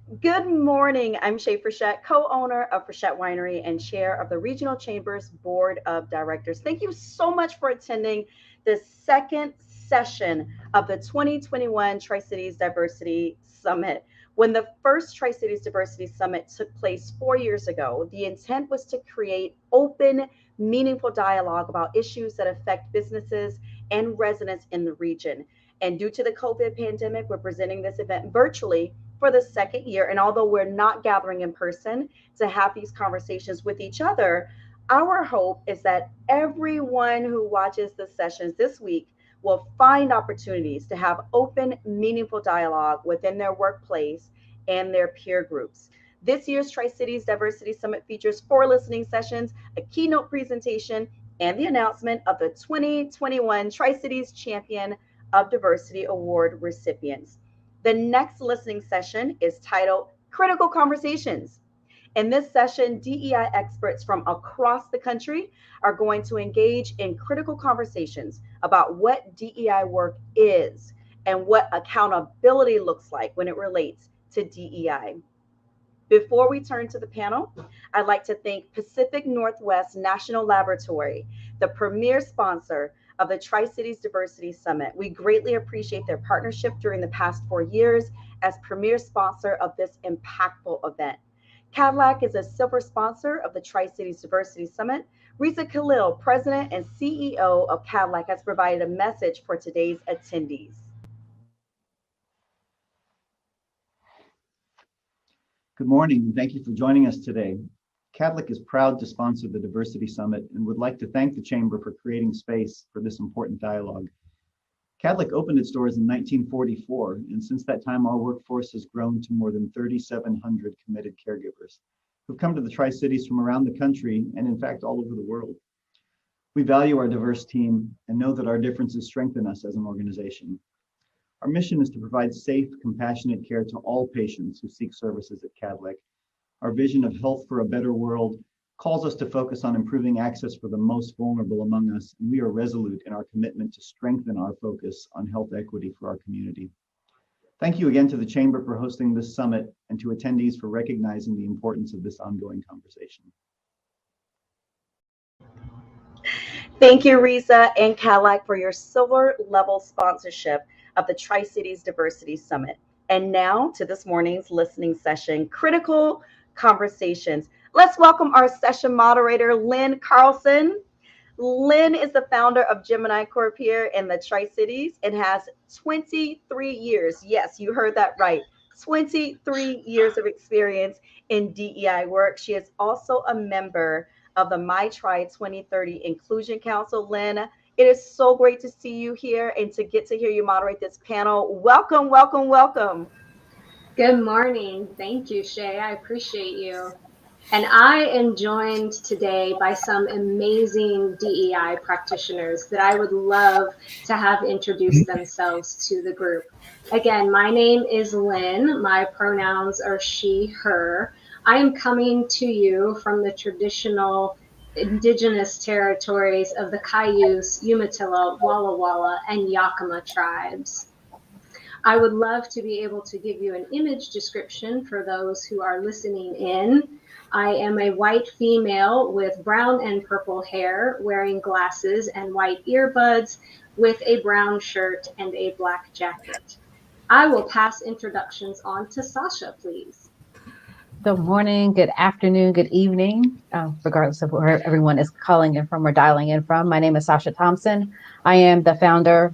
Good morning. I'm Shay Frechette, co-owner of Frechette Winery and chair of the Regional Chamber's Board of Directors. Thank you so much for attending the second session of the 2021 Tri-Cities Diversity Summit. When the first Tri-Cities Diversity Summit took place 4 years ago, the intent was to create open, meaningful dialogue about issues that affect businesses and residents in the region. And due to the COVID pandemic, we're presenting this event virtually for the second year. And although we're not gathering in person to have these conversations with each other, our hope is that everyone who watches the sessions this week will find opportunities to have open, meaningful dialogue within their workplace and their peer groups. This year's Tri Cities Diversity Summit features 4 listening sessions, a keynote presentation, and the announcement of the 2021 Tri Cities Champion of Diversity Award recipients. The next listening session is titled Critical Conversations. In this session, DEI experts from across the country are going to engage in critical conversations about what DEI work is and what accountability looks like when it relates to DEI. Before we turn to the panel, I'd like to thank Pacific Northwest National Laboratory, the premier sponsor of the Tri-Cities Diversity Summit. We greatly appreciate their partnership during the past 4 years as premier sponsor of this impactful event. Cadillac is a silver sponsor of the Tri-Cities Diversity Summit. Risa Khalil, president and CEO of Cadillac, has provided a message for today's attendees. Good morning, and thank you for joining us today. Cadillac is proud to sponsor the Diversity Summit and would like to thank the Chamber for creating space for this important dialogue. Cadillac opened its doors in 1944, and since that time, our workforce has grown to more than 3,700 committed caregivers who've come to the Tri-Cities from around the country and, in fact, all over the world. We value our diverse team and know that our differences strengthen us as an organization. Our mission is to provide safe, compassionate care to all patients who seek services at Cadillac. Our vision of health for a better world calls us to focus on improving access for the most vulnerable among us, and we are resolute in our commitment to strengthen our focus on health equity for our community. Thank you again to the Chamber for hosting this summit and to attendees for recognizing the importance of this ongoing conversation. Thank you, Risa and Cadillac, for your silver level sponsorship of the Tri-Cities Diversity Summit. And now to this morning's listening session, Critical Conversations. Let's welcome our session moderator, Lynn Carlson. Lynn is the founder of Gemini Corp here in the Tri-Cities and has 23 years. Yes, you heard that right. 23 years of experience in DEI work. She is also a member of the My Tri 2030 Inclusion Council. Lynn, it is so great to see you here and to get to hear you moderate this panel. Welcome, welcome, welcome. Good morning. Thank you, Shay. I appreciate you. And I am joined today by some amazing DEI practitioners that I would love to have introduce themselves to the group. Again, my name is Lynn. My pronouns are she, her. I am coming to you from the traditional indigenous territories of the Cayuse, Umatilla, Walla Walla, and Yakima tribes. I would love to be able to give you an image description for those who are listening in. I am a white female with brown and purple hair, wearing glasses and white earbuds, with a brown shirt and a black jacket. I will pass introductions on to Sasha, please. Good morning, good afternoon, good evening, regardless of where everyone is calling in from or dialing in from. My name is Sasha Thompson. I am the founder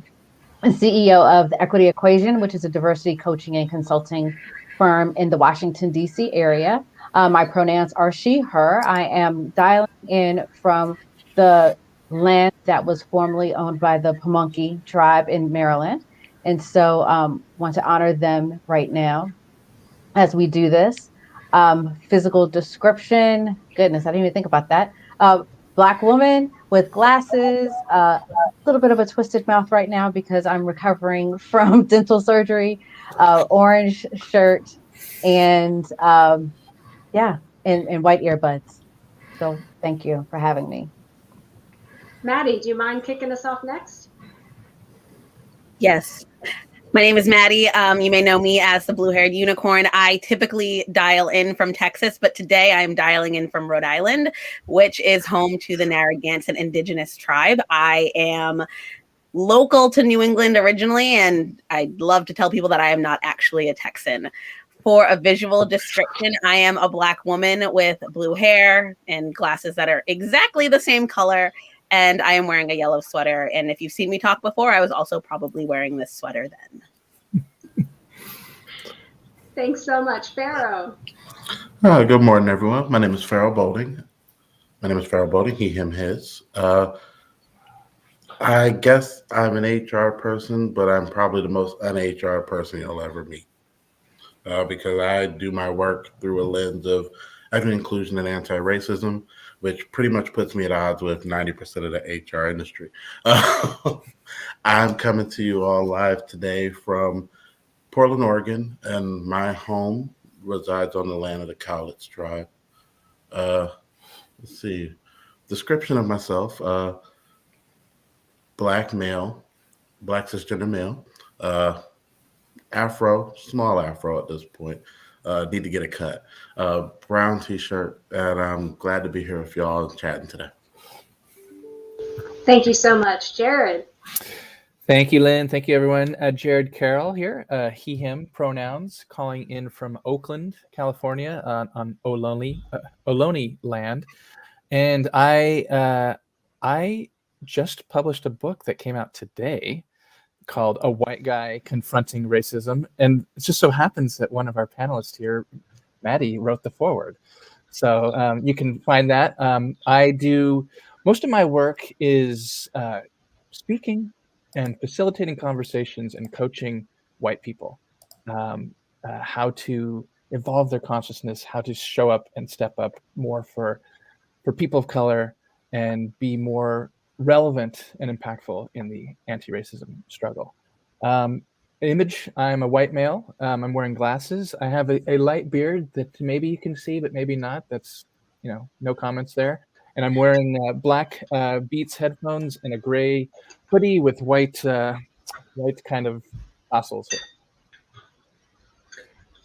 and CEO of the Equity Equation, which is a diversity coaching and consulting firm in the Washington, D.C. area. My pronouns are she, her. I am dialing in from the land that was formerly owned by the Pamunkey tribe in Maryland. And so want to honor them right now as we do this. Physical description, goodness, I didn't even think about that. Black woman with glasses, a little bit of a twisted mouth right now because I'm recovering from dental surgery, orange shirt, and and white earbuds. So thank you for having me. Maddie, do you mind kicking us off next? Yes. My name is Maddie. You may know me as the blue-haired unicorn. I typically dial in from Texas, but today I'm dialing in from Rhode Island, which is home to the Narragansett Indigenous tribe. I am local to New England originally, and I'd love to tell people that I am not actually a Texan. For a visual description, I am a Black woman with blue hair and glasses that are exactly the same color, and I am wearing a yellow sweater. And if you've seen me talk before, I was also probably wearing this sweater then. Thanks so much, Farrel. Good morning, everyone. My name is Farrel Bolding. He, him, his. I guess I'm an HR person, but I'm probably the most un-HR person you'll ever meet. Because I do my work through a lens of equity, inclusion, and anti-racism, which pretty much puts me at odds with 90% of the HR industry. I'm coming to you all live today from Portland, Oregon, and my home resides on the land of the Cowlitz tribe. Let's see. Description of myself, Black male, Black cisgender male, Afro, small Afro at this point. Need to get a cut. Brown t-shirt, and I'm glad to be here with y'all chatting today. Thank you so much, Jared. Thank you, Lynn. Thank you, everyone. Jared Carroll here, he, him pronouns, calling in from Oakland, California, on Ohlone land. And I just published a book that came out today called A White Guy Confronting Racism. And it just so happens that one of our panelists here, Maddie, wrote the foreword. So you can find that. I do, most of my work is speaking and facilitating conversations and coaching white people, how to evolve their consciousness, how to show up and step up more for people of color and be more relevant and impactful in the anti-racism struggle. Image, I'm a white male. I'm wearing glasses. I have a light beard that maybe you can see, but maybe not. That's, no comments there. And I'm wearing black Beats headphones and a gray hoodie with white kind of tassels here.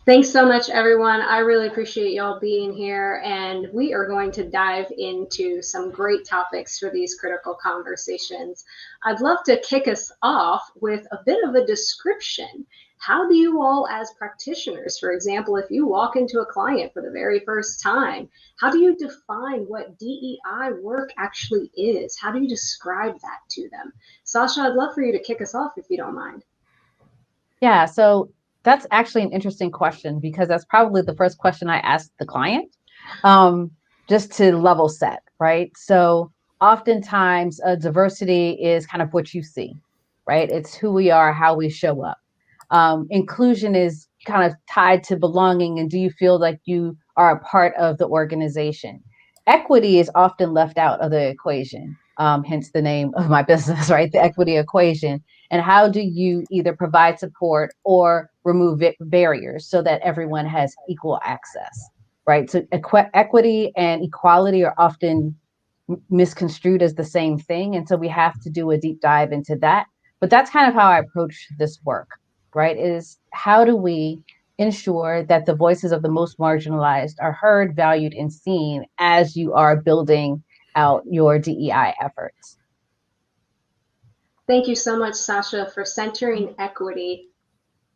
Thanks so much, everyone. I really appreciate y'all being here, and we are going to dive into some great topics for these critical conversations. I'd love to kick us off with a bit of a description. How do you all, as practitioners, for example, if you walk into a client for the very first time, how do you define what DEI work actually is? How do you describe that to them? Sasha, I'd love for you to kick us off if you don't mind. Yeah, so that's actually an interesting question, because that's probably the first question I ask the client, just to level set, right? So oftentimes diversity is kind of what you see, right? It's who we are, how we show up. Inclusion is kind of tied to belonging, and do you feel like you are a part of the organization? Equity is often left out of the equation, hence the name of my business, right? The equity equation. And how do you either provide support or remove barriers so that everyone has equal access, right? So equity and equality are often misconstrued as the same thing. And so we have to do a deep dive into that. But that's kind of how I approach this work, right? Is how do we ensure that the voices of the most marginalized are heard, valued, and seen as you are building out your DEI efforts? Thank you so much, Sasha, for centering equity,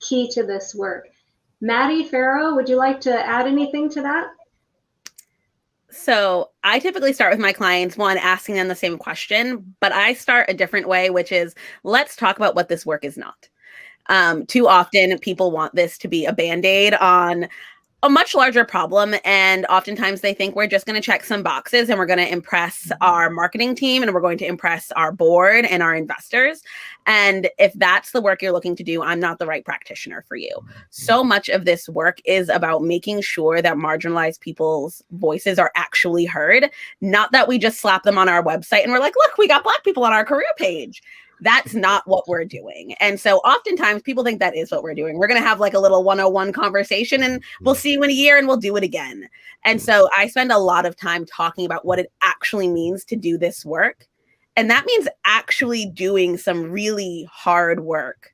key to this work. Maddie, Farrel, would you like to add anything to that? So I typically start with my clients, one, asking them the same question, but I start a different way, which is, let's talk about what this work is not. Too often people want this to be a Band-Aid on a much larger problem. And oftentimes they think we're just going to check some boxes and we're going to impress our marketing team and we're going to impress our board and our investors. And if that's the work you're looking to do, I'm not the right practitioner for you. So much of this work is about making sure that marginalized people's voices are actually heard, not that we just slap them on our website and we're like, look, we got Black people on our career page. That's not what we're doing. And so oftentimes people think that is what we're doing. We're going to have like a little 101 conversation and we'll see you in a year and we'll do it again. And so I spend a lot of time talking about what it actually means to do this work. And that means actually doing some really hard work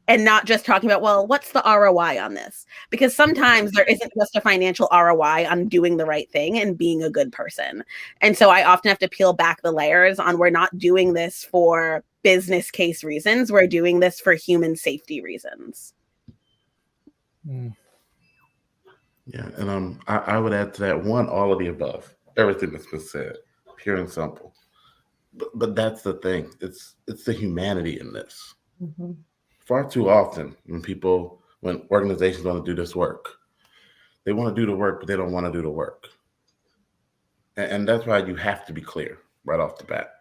and not just talking about, well, what's the ROI on this? Because sometimes there isn't just a financial ROI on doing the right thing and being a good person. And so I often have to peel back the layers on, we're not doing this for business case reasons. We're doing this for human safety reasons. Yeah, and I would add to that, one, all of the above, everything that's been said, pure and simple. But that's the thing. It's the humanity in this. Mm-hmm. Far too often, when organizations want to do this work, they want to do the work, but they don't want to do the work. And that's why you have to be clear right off the bat.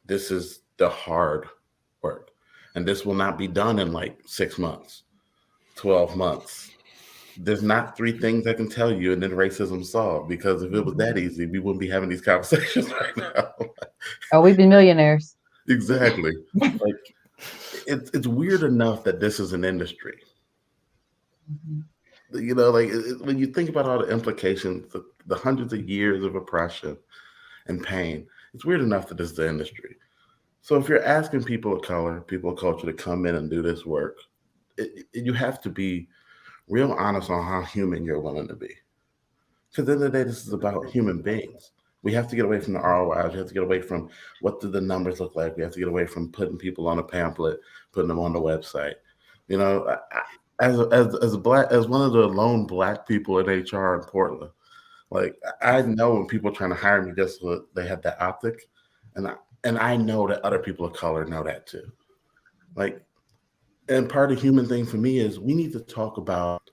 This is the hard work. And this will not be done in like 6 months, 12 months. There's not 3 things I can tell you and then racism solved, because if it was that easy, we wouldn't be having these conversations right now. Oh, we'd be millionaires. Exactly. Like, it's weird enough that this is an industry. Mm-hmm. You know, like when you think about all the implications, the hundreds of years of oppression and pain, it's weird enough that this is the industry. So if you're asking people of color, people of culture to come in and do this work, you have to be real honest on how human you're willing to be. Because at the end of the day, this is about human beings. We have to get away from the ROIs. We have to get away from what do the numbers look like. We have to get away from putting people on a pamphlet, putting them on the website. You know, as one of the lone Black people in HR in Portland, like, I know when people are trying to hire me just so they have that optic, and I know that other people of color know that too. Like, and part of the human thing for me is we need to talk about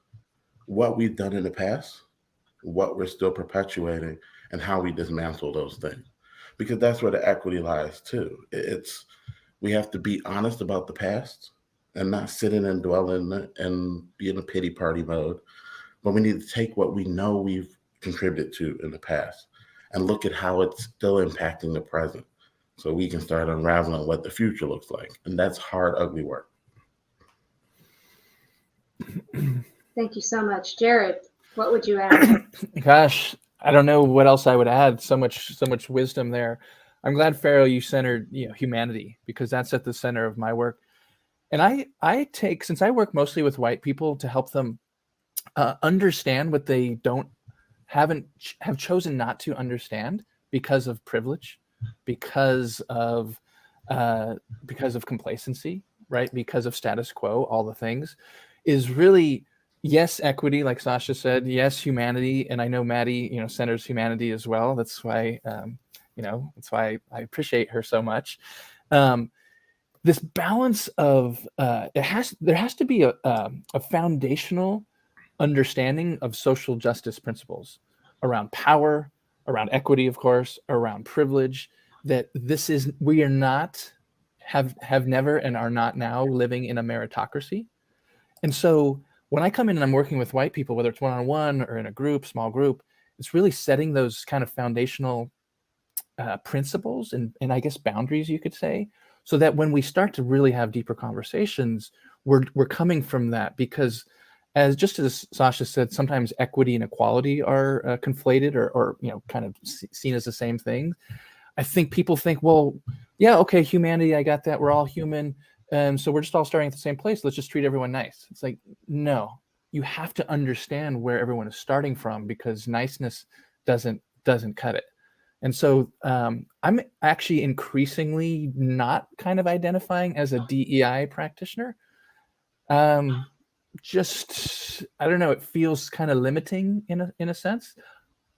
what we've done in the past, what we're still perpetuating, and how we dismantle those things. Because that's where the equity lies too. We have to be honest about the past and not sitting and dwelling and be in a pity party mode. But we need to take what we know we've contributed to in the past and look at how it's still impacting the present, so we can start unraveling what the future looks like. And that's hard, ugly work. Thank you so much. Jared, what would you add? Gosh, I don't know what else I would add. So much wisdom there. I'm glad, Farrel, you centered humanity, because that's at the center of my work. And I take, since I work mostly with white people, to help them understand what they have chosen not to understand because of privilege, because of complacency, right? Because of status quo, all the things, is really, yes, equity, like Sasha said, yes, humanity. And I know Maddie, centers humanity as well. That's why, that's why I appreciate her so much. This balance of, there has to be a foundational understanding of social justice principles around power, around equity, of course, around privilege, that we are not, have never, and are not now living in a meritocracy. And so when I come in and I'm working with white people, whether it's one-on-one or in a group, small group, it's really setting those kind of foundational principles and I guess boundaries, you could say, so that when we start to really have deeper conversations, we're coming from that. Because as Sasha said, sometimes equity and equality are conflated or kind of seen as the same thing. I think people think, well, yeah, okay, humanity, I got that. We're all human. So we're just all starting at the same place. Let's just treat everyone nice. It's like, no, you have to understand where everyone is starting from, because niceness doesn't cut it. And so I'm actually increasingly not kind of identifying as a DEI practitioner. Just, I don't know, it feels kind of limiting in a sense.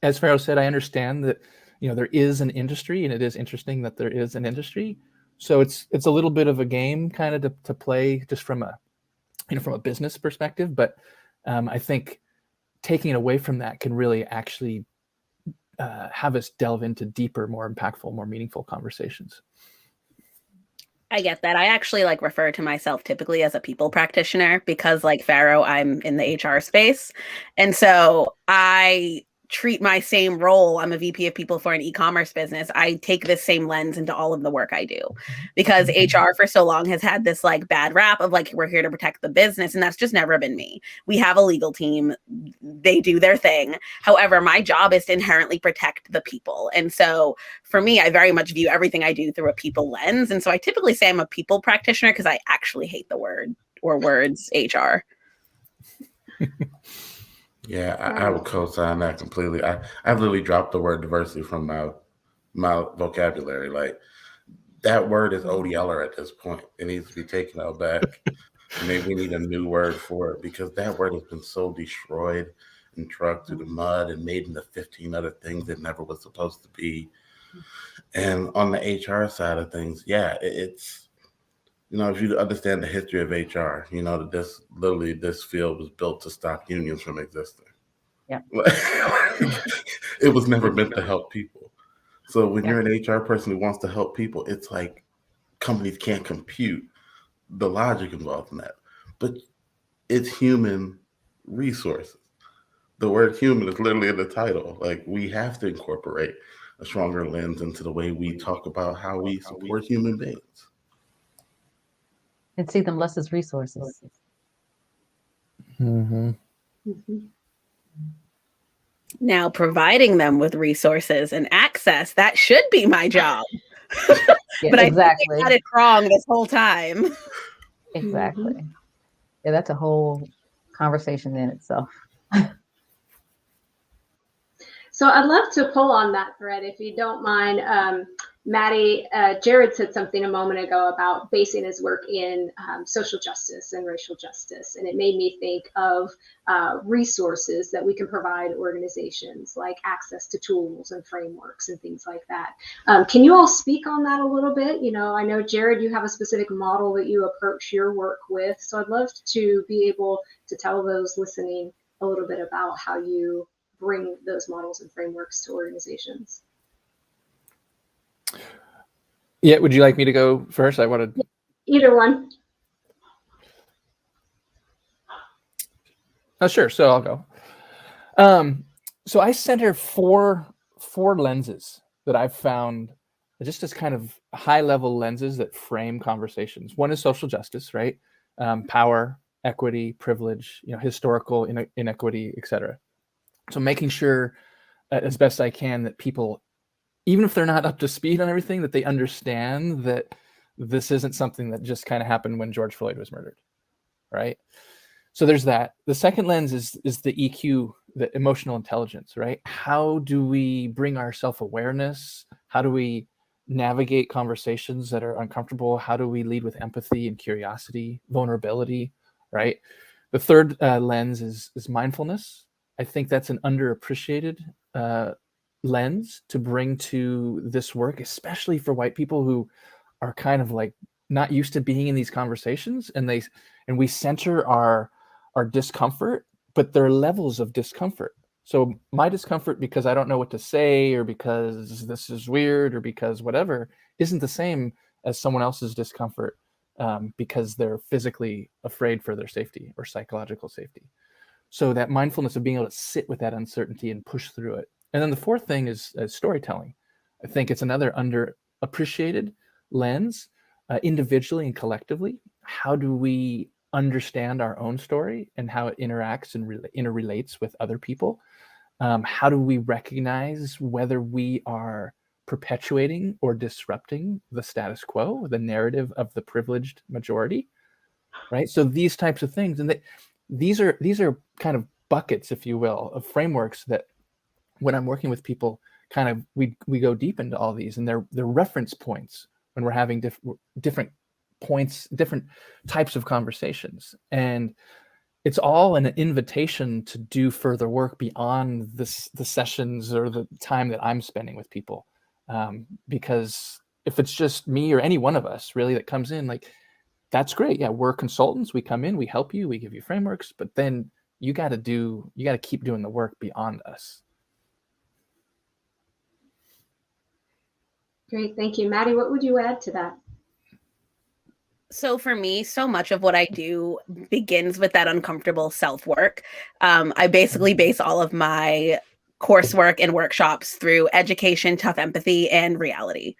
As Farrel said, I understand that, there is an industry, and it is interesting that there is an industry. So it's a little bit of a game kind of to play just from a business perspective. But I think taking it away from that can really actually have us delve into deeper, more impactful, more meaningful conversations. I get that. I actually refer to myself typically as a people practitioner, because like Farrel, I'm in the HR space. And so I treat my same role. I'm a VP of people for an e-commerce business. I take this same lens into all of the work I do, because HR for so long has had this bad rap of we're here to protect the business. And that's just never been me. We have a legal team. They do their thing. However, my job is to inherently protect the people. And so for me, I very much view everything I do through a people lens. And so I typically say I'm a people practitioner, because I actually hate the word or words HR. Yeah, I would co-sign that completely. I've literally dropped the word diversity from my vocabulary. Like, that word is ODLer at this point. It needs to be taken out back. Maybe we need a new word for it, because that word has been so destroyed and drugged through the mud and made into 15 other things it never was supposed to be. And on the HR side of things, yeah, it's, if you understand the history of HR, that this field was built to stop unions from existing. Yeah. It was never meant to help people. So when you're an HR person who wants to help people, it's like companies can't compute the logic involved in that. But it's human resources. The word human is literally in the title. Like, we have to incorporate a stronger lens into the way we talk about how we support human beings. And see them less as resources. Mm-hmm. Mm-hmm. Now, providing them with resources and access, that should be my job. Yeah, but exactly. I think I got it wrong this whole time. Exactly. Mm-hmm. Yeah, that's a whole conversation in itself. So I'd love to pull on that thread, if you don't mind. Maddie, Jared said something a moment ago about basing his work in social justice and racial justice. And it made me think of resources that we can provide organizations, like access to tools and frameworks and things like that. Can you all speak on that a little bit? I know, Jared, you have a specific model that you approach your work with. So I'd love to be able to tell those listening a little bit about how you bring those models and frameworks to organizations. Yeah, would you like me to go first? I wanted either one. Sure. So I'll go. So I center four lenses that I've found just as kind of high-level lenses that frame conversations. One is social justice, right? Power, equity, privilege, historical inequity, etc. So making sure, as best I can, that people, even if they're not up to speed on everything, that they understand that this isn't something that just kind of happened when George Floyd was murdered, right? So there's that. The second lens is the EQ, the emotional intelligence, right? How do we bring our self-awareness? How do we navigate conversations that are uncomfortable? How do we lead with empathy and curiosity, vulnerability, right? The third lens is mindfulness. I think that's an underappreciated lens to bring to this work, especially for white people who are kind of like not used to being in these conversations, and we center our discomfort, but there are levels of discomfort. So my discomfort because I don't know what to say, or because this is weird, or because whatever, isn't the same as someone else's discomfort because they're physically afraid for their safety or psychological safety. So that mindfulness of being able to sit with that uncertainty and push through it. And then the fourth thing is storytelling. I think it's another underappreciated lens, individually and collectively. How do we understand our own story and how it interacts and interrelates with other people? How do we recognize whether we are perpetuating or disrupting the status quo, the narrative of the privileged majority, right? So these types of things, and these are kind of buckets, if you will, of frameworks that when I'm working with people, kind of we go deep into all these, and they're reference points when we're having different points, different types of conversations. And it's all an invitation to do further work beyond the sessions or the time that I'm spending with people. Because if it's just me or any one of us really that comes in, like, that's great. Yeah, we're consultants. We come in, we help you, we give you frameworks, but then you got to keep doing the work beyond us. Great, thank you. Maddie, what would you add to that? So for me, so much of what I do begins with that uncomfortable self-work. I basically base all of my coursework and workshops through education, tough empathy, and reality.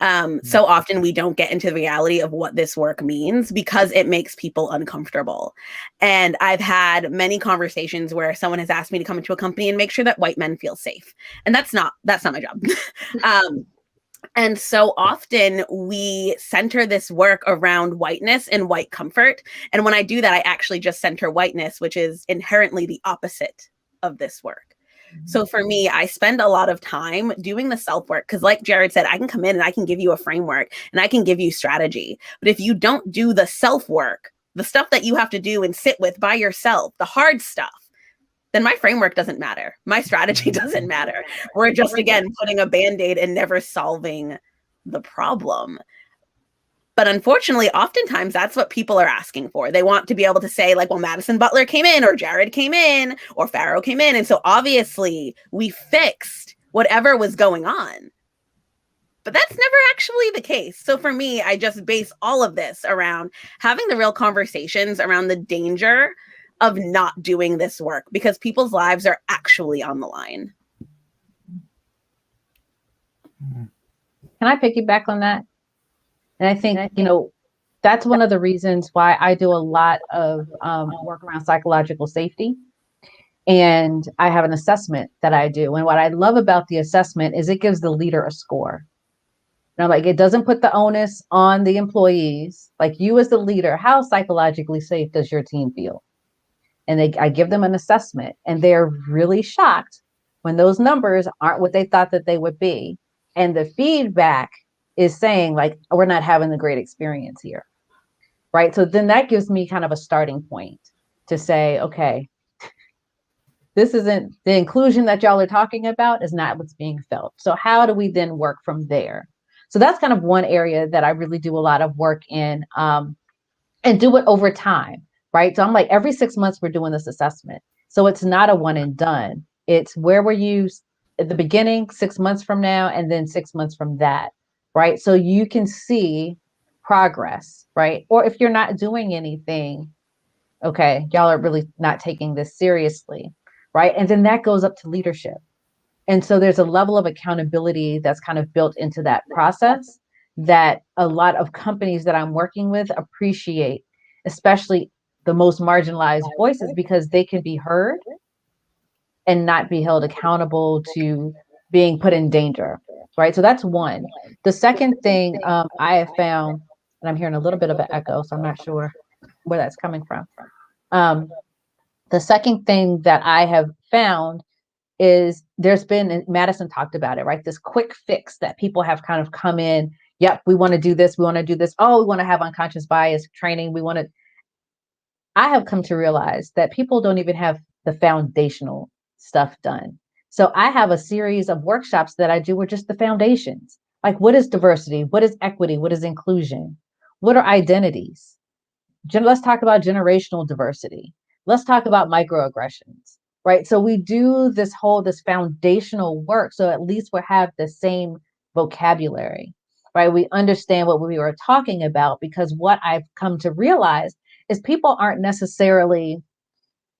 So often we don't get into the reality of what this work means because it makes people uncomfortable. And I've had many conversations where someone has asked me to come into a company and make sure that white men feel safe. And that's not my job. And so often we center this work around whiteness and white comfort. And when I do that, I actually just center whiteness, which is inherently the opposite of this work. So for me, I spend a lot of time doing the self-work because like Jared said, I can come in and I can give you a framework and I can give you strategy. But if you don't do the self-work, the stuff that you have to do and sit with by yourself, the hard stuff, then my framework doesn't matter. My strategy doesn't matter. We're just, again, putting a Band-Aid and never solving the problem. But unfortunately, oftentimes that's what people are asking for. They want to be able to say, like, well, Madison Butler came in, or Jared came in, or Farrel came in. And so obviously we fixed whatever was going on. But that's never actually the case. So for me, I just base all of this around having the real conversations around the danger of not doing this work, because people's lives are actually on the line. Can I piggyback on that? And I think, that's one of the reasons why I do a lot of work around psychological safety. And I have an assessment that I do. And what I love about the assessment is it gives the leader a score. Now, like, it doesn't put the onus on the employees. Like, you as the leader, how psychologically safe does your team feel? And I give them an assessment, and they're really shocked when those numbers aren't what they thought that they would be. And the feedback is saying, like, we're not having a great experience here, right? So then that gives me kind of a starting point to say, okay, this isn't the inclusion that y'all are talking about is not what's being felt. So how do we then work from there? So that's kind of one area that I really do a lot of work in, and do it over time, right? So I'm like, every 6 months we're doing this assessment. So it's not a one and done. It's where were you at the beginning, 6 months from now, and then 6 months from that, right? So you can see progress, right? Or if you're not doing anything, okay, y'all are really not taking this seriously, right? And then that goes up to leadership. And so there's a level of accountability that's kind of built into that process that a lot of companies that I'm working with appreciate, especially the most marginalized voices, because they can be heard and not be held accountable to being put in danger, right? So that's one. The second thing I have found, and I'm hearing a little bit of an echo, so I'm not sure where that's coming from. The second thing that I have found is there's been, and Madison talked about it, right? This quick fix that people have kind of come in. Yep, we want to do this. We want to do this. Oh, we want to have unconscious bias training. I have come to realize that people don't even have the foundational stuff done. So I have a series of workshops that I do with just the foundations. Like, what is diversity? What is equity? What is inclusion? What are identities? Let's talk about generational diversity. Let's talk about microaggressions, right? So we do this foundational work. So at least we have the same vocabulary, right? We understand what we were talking about, because what I've come to realize is people aren't necessarily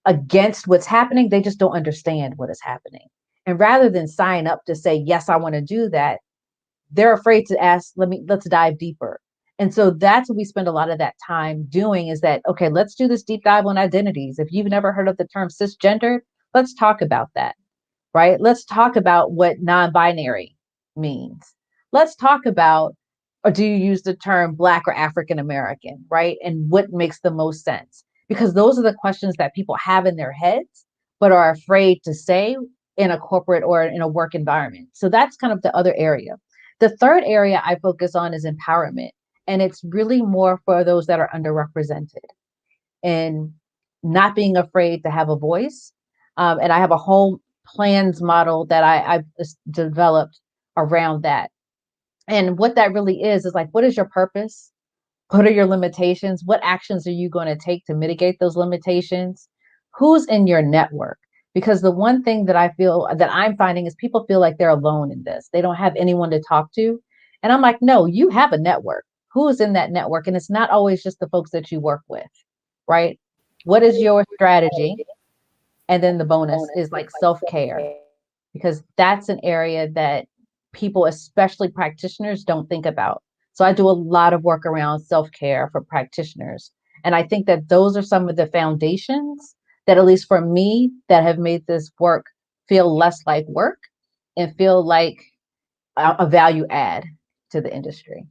against what's happening. They just don't understand what is happening. And rather than sign up to say, yes, I want to do that, they're afraid to ask, let's dive deeper. And so that's what we spend a lot of that time doing, is that, okay, let's do this deep dive on identities. If you've never heard of the term cisgender, let's talk about that, right? Let's talk about what non-binary means. Let's talk about, or do you use the term Black or African American, right? And what makes the most sense? Because those are the questions that people have in their heads, but are afraid to say in a corporate or in a work environment. So that's kind of the other area. The third area I focus on is empowerment. And it's really more for those that are underrepresented and not being afraid to have a voice. And I have a whole plans model that I've developed around that. And what that really is like, what is your purpose? What are your limitations? What actions are you going to take to mitigate those limitations? Who's in your network? Because the one thing that I'm finding is people feel like they're alone in this. They don't have anyone to talk to. And I'm like, no, you have a network. Who is in that network? And it's not always just the folks that you work with, right? What is your strategy? And then the bonus is like self-care, because that's an area that people, especially practitioners, don't think about. So I do a lot of work around self-care for practitioners. And I think that those are some of the foundations that, at least for me, that have made this work feel less like work and feel like a value add to the industry.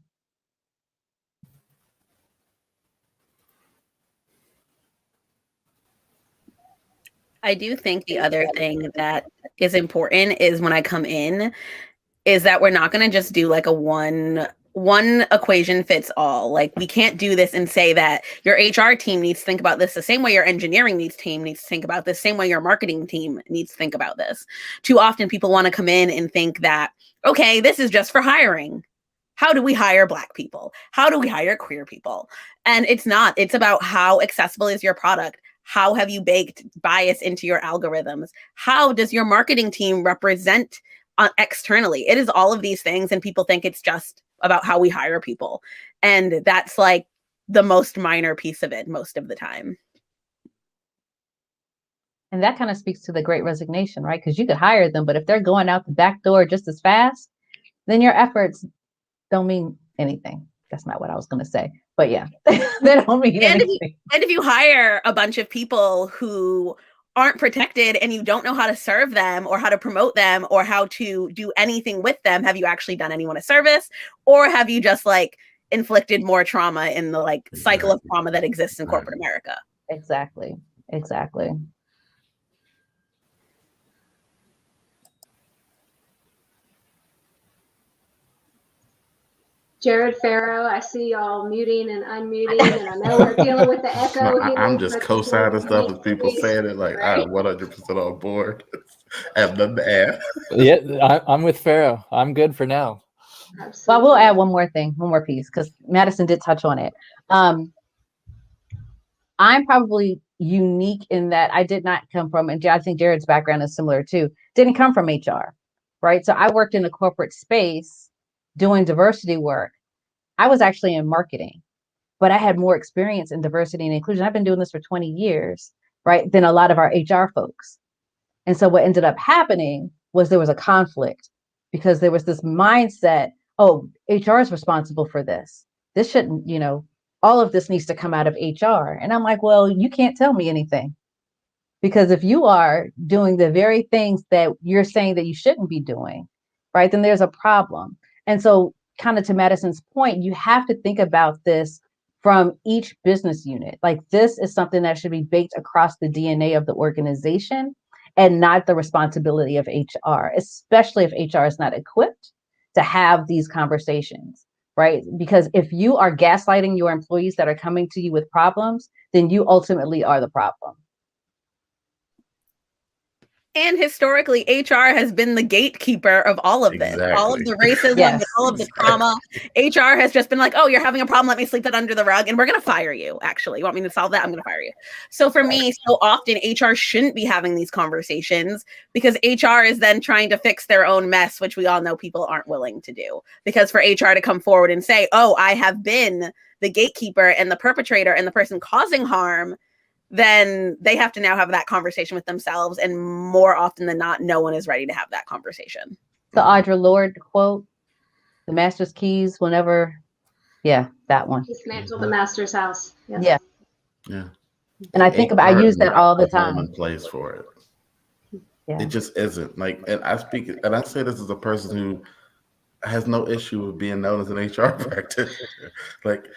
I do think the other thing that is important is when I come in is that we're not going to just do like a one equation fits all. Like we can't do this and say that your HR team needs to think about this the same way your engineering team needs to think about this, same way your marketing team needs to think about this. Too often people want to come in and think that, okay, this is just for hiring. How do we hire Black people? How do we hire queer people? And it's not. It's about how accessible is your product? How have you baked bias into your algorithms? How does your marketing team represent externally? It is all of these things, and people think it's just about how we hire people. And that's like the most minor piece of it most of the time. And that kind of speaks to the Great Resignation, right? Because you could hire them, but if they're going out the back door just as fast, then your efforts don't mean anything. That's not what I was going to say, but yeah, they don't mean anything. And if you hire a bunch of people who aren't protected and you don't know how to serve them or how to promote them or how to do anything with them, have you actually done anyone a service, or have you just like inflicted more trauma in the like cycle of trauma that exists in corporate America? Exactly. Jared, Farrel, I see y'all muting and unmuting, and I know we're dealing with the echo here. I'm just co-signing stuff as people saying it, like right? I'm 100% on board. I have nothing to add. Yeah, I'm with Farrel. I'm good for now. Absolutely. Well, we'll add one more piece, because Madison did touch on it. I'm probably unique in that I did not come from, and I think Jared's background is similar too, didn't come from HR, right? So I worked in a corporate space doing diversity work. I was actually in marketing, but I had more experience in diversity and inclusion. I've been doing this for 20 years, right, than a lot of our HR folks. And so what ended up happening was there was a conflict, because there was this mindset, oh, HR is responsible for this. This shouldn't, all of this needs to come out of HR. And I'm like, well, you can't tell me anything, because if you are doing the very things that you're saying that you shouldn't be doing, right, then there's a problem. And so kind of to Madison's point, you have to think about this from each business unit. Like this is something that should be baked across the DNA of the organization and not the responsibility of HR, especially if HR is not equipped to have these conversations, right? Because if you are gaslighting your employees that are coming to you with problems, then you ultimately are the problem. And historically, HR has been the gatekeeper of all of this, all of the racism, yes, and all of the trauma. HR has just been like, oh, you're having a problem, let me sweep it under the rug, and we're going to fire you, actually. You want me to solve that? I'm going to fire you. So for me, so often, HR shouldn't be having these conversations, because HR is then trying to fix their own mess, which we all know people aren't willing to do. Because for HR to come forward and say, oh, I have been the gatekeeper and the perpetrator and the person causing harm, then they have to now have that conversation with themselves. And more often than not, no one is ready to have that conversation. The Audre Lorde quote, the master's keys will never, that one. Dismantle the master's house. Yes. Yeah. And I think about, I use that all the time. In place for it. Yeah. It just isn't. Like, and I say this as a person who has no issue with being known as an HR practitioner. Like,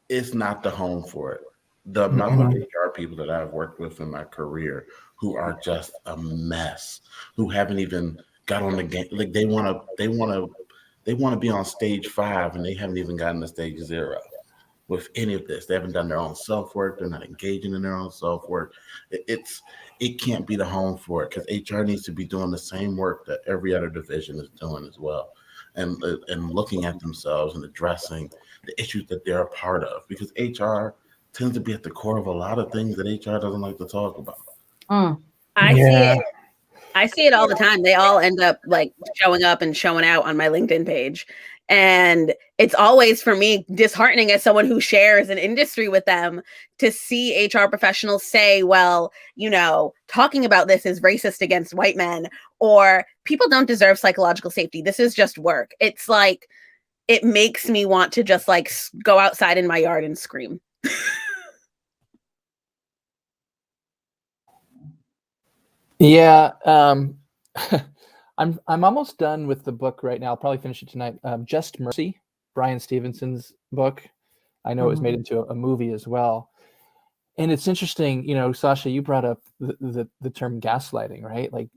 it's not the home for it. The amount of HR people that I've worked with in my career who are just a mess, who haven't even got on the game. Like they want to be on stage 5 and they haven't even gotten to stage 0 with any of this. They haven't done their own self-work. They're not engaging in their own self-work. It can't be the home for it, because HR needs to be doing the same work that every other division is doing as well, and looking at themselves and addressing the issues that they're a part of, because HR tends to be at the core of a lot of things that HR doesn't like to talk about. I see it all the time. They all end up like showing up and showing out on my LinkedIn page. And it's always, for me, disheartening as someone who shares an industry with them to see HR professionals say, well, talking about this is racist against white men, or people don't deserve psychological safety. This is just work. It's like, it makes me want to just like go outside in my yard and scream. Yeah, I'm almost done with the book right now. I'll probably finish it tonight. Just Mercy, Brian Stevenson's book. I know it was made into a movie as well. And it's interesting, Sasha, you brought up the term gaslighting, right? Like,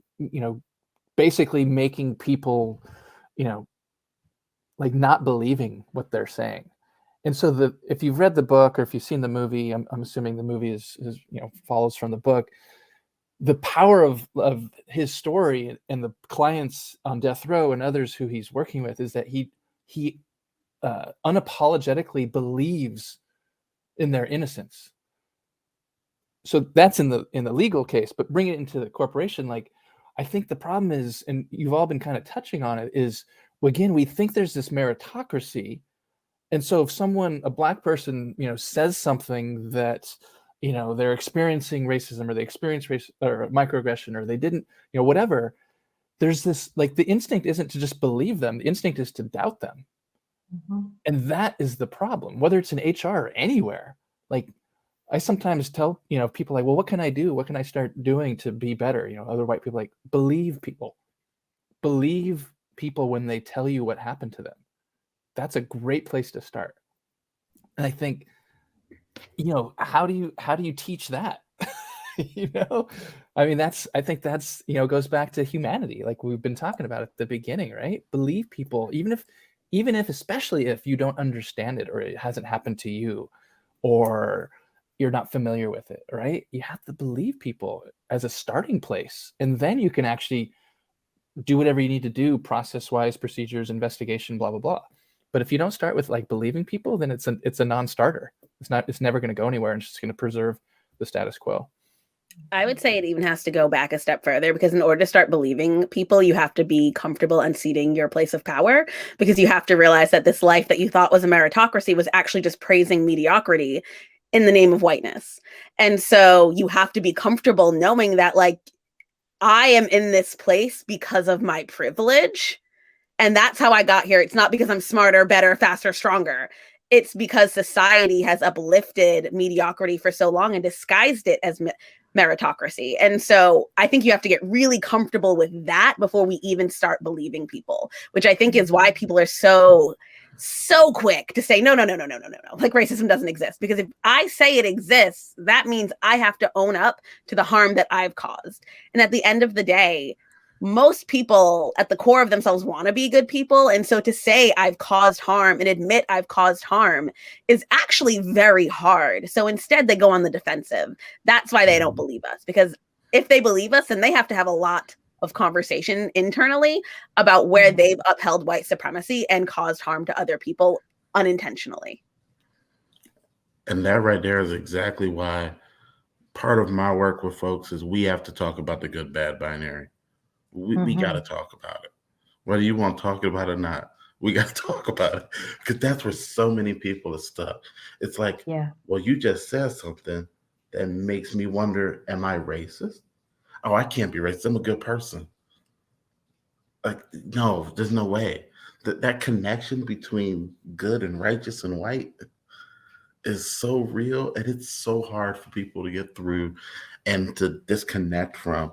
basically making people, like not believing what they're saying. And so if you've read the book or if you've seen the movie, I'm assuming the movie is follows from the book. The power of his story and the clients on death row and others who he's working with is that he unapologetically believes in their innocence. So that's in the legal case, but bring it into the corporation. Like, I think the problem is, and you've all been kind of touching on it, is again, we think there's this meritocracy. And so if a black person, says something that, they're experiencing racism or they experience race or microaggression or they didn't, whatever, there's this, like, the instinct isn't to just believe them. The instinct is to doubt them. And that is the problem, whether it's in HR or anywhere. Like, I sometimes tell, people like, well, what can I do? What can I start doing to be better? Other white people, like, believe people when they tell you what happened to them. That's a great place to start. And I think, how do you teach that? I mean, I think that's, goes back to humanity. Like we've been talking about at the beginning, right? Believe people, even if, especially if you don't understand it or it hasn't happened to you or you're not familiar with it, right? You have to believe people as a starting place. And then you can actually do whatever you need to do, process-wise, procedures, investigation, blah, blah, blah. But if you don't start with like believing people, then it's a non-starter. It's never going to go anywhere, and it's just going to preserve the status quo. I would say it even has to go back a step further, because in order to start believing people, you have to be comfortable unseating your place of power, because you have to realize that this life that you thought was a meritocracy was actually just praising mediocrity in the name of whiteness. And so you have to be comfortable knowing that, like, I am in this place because of my privilege. And that's how I got here. It's not because I'm smarter, better, faster, stronger. It's because society has uplifted mediocrity for so long and disguised it as meritocracy. And so I think you have to get really comfortable with that before we even start believing people, which I think is why people are so quick to say, no. Like, racism doesn't exist. Because if I say it exists, that means I have to own up to the harm that I've caused. And at the end of the day, most people at the core of themselves want to be good people. And so to say I've caused harm and admit I've caused harm is actually very hard. So instead they go on the defensive. That's why they don't believe us, because if they believe us, then they have to have a lot of conversation internally about where they've upheld white supremacy and caused harm to other people unintentionally. And that right there is exactly why part of my work with folks is we have to talk about the good, bad binary. We got to talk about it. Whether you want to talk about it or not, we got to talk about it, because that's where so many people are stuck. It's like, well, you just said something that makes me wonder, am I racist? Oh, I can't be racist. I'm a good person. Like, no, there's no way. That connection between good and righteous and white is so real, and it's so hard for people to get through and to disconnect from.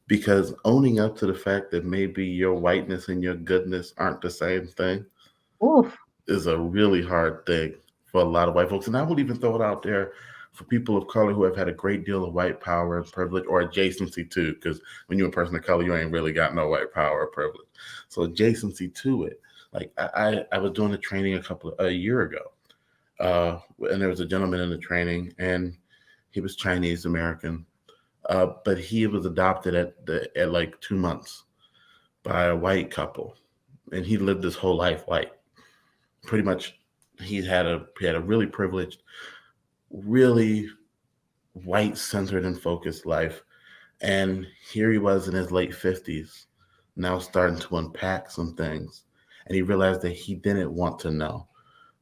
Because owning up to the fact that maybe your whiteness and your goodness aren't the same thing is a really hard thing for a lot of white folks. And I would even throw it out there for people of color who have had a great deal of white power and privilege, or adjacency too, because when you're a person of color, you ain't really got no white power or privilege. So adjacency to it. Like I was doing a training a year ago, and there was a gentleman in the training, and he was Chinese American. But he was adopted at like 2 months by a white couple, and he lived his whole life white. Pretty much, he had a really privileged, really white-centered and focused life. And here he was in his late 50s, now starting to unpack some things, and he realized that he didn't want to know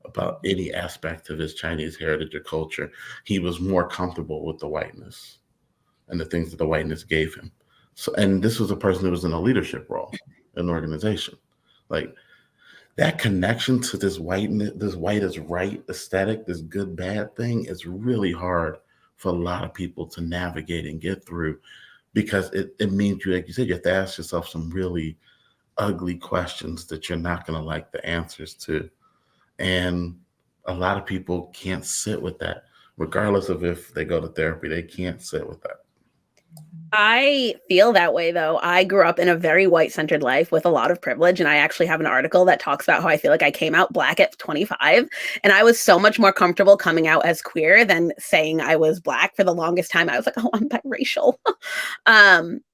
about any aspect of his Chinese heritage or culture. He was more comfortable with the whiteness and the things that the whiteness gave him. So, and this was a person who was in a leadership role in an organization. Like, that connection to this whiteness, this white is right aesthetic, this good, bad thing is really hard for a lot of people to navigate and get through, because it means you, like you said, you have to ask yourself some really ugly questions that you're not going to like the answers to. And a lot of people can't sit with that, regardless of if they go to therapy, they can't sit with that. I feel that way, though. I grew up in a very white-centered life with a lot of privilege, and I actually have an article that talks about how I feel like I came out Black at 25, and I was so much more comfortable coming out as queer than saying I was Black. For the longest time, I was like, oh, I'm biracial.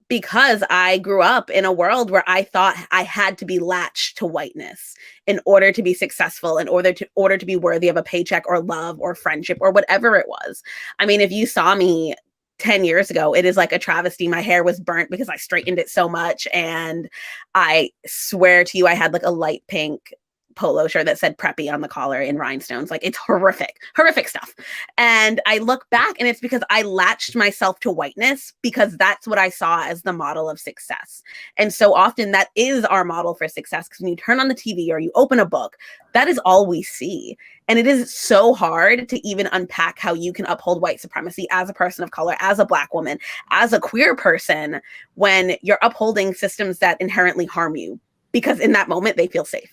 Because I grew up in a world where I thought I had to be latched to whiteness in order to be successful, in order to be worthy of a paycheck or love or friendship or whatever it was. I mean, if you saw me 10 years ago, it is like a travesty. My hair was burnt because I straightened it so much. And I swear to you, I had like a light pink polo shirt that said preppy on the collar in rhinestones. Like, it's horrific stuff. And I look back and it's because I latched myself to whiteness because that's what I saw as the model of success. And so often that is our model for success, because when you turn on the TV or you open a book, that is all we see. And it is so hard to even unpack how you can uphold white supremacy as a person of color, as a Black woman, as a queer person, when you're upholding systems that inherently harm you, because in that moment they feel safe.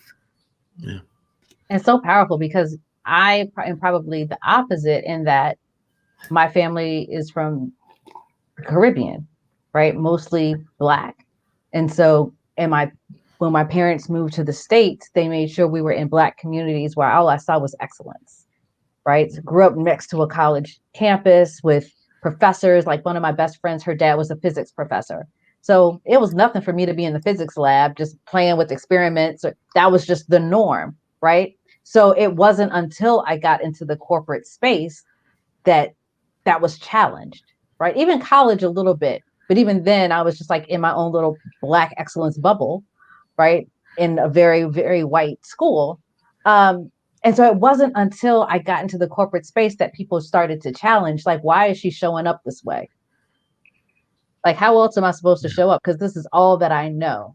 Yeah. And so powerful, because I am probably the opposite in that my family is from the Caribbean, right? Mostly Black. And so when my parents moved to the States, they made sure we were in Black communities where all I saw was excellence, right? Grew up next to a college campus with professors. Like, one of my best friends, her dad was a physics professor. So it was nothing for me to be in the physics lab, just playing with experiments. That was just the norm, right? So it wasn't until I got into the corporate space that was challenged, right? Even college a little bit, but even then I was just like in my own little Black excellence bubble, right? In a very, very white school. And so it wasn't until I got into the corporate space that people started to challenge, like, why is she showing up this way? Like, how else am I supposed to show up? Because this is all that I know,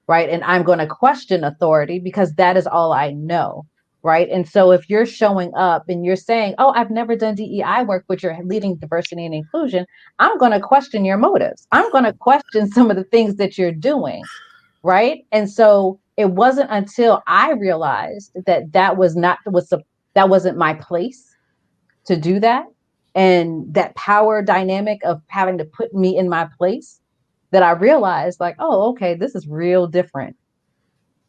right? And I'm going to question authority because that is all I know, right? And so if you're showing up and you're saying, oh, I've never done DEI work, but you're leading diversity and inclusion, I'm going to question your motives. I'm going to question some of the things that you're doing, right? And so it wasn't until I realized that that wasn't my place to do that, and that power dynamic of having to put me in my place, that I realized, like, oh, okay, this is real different.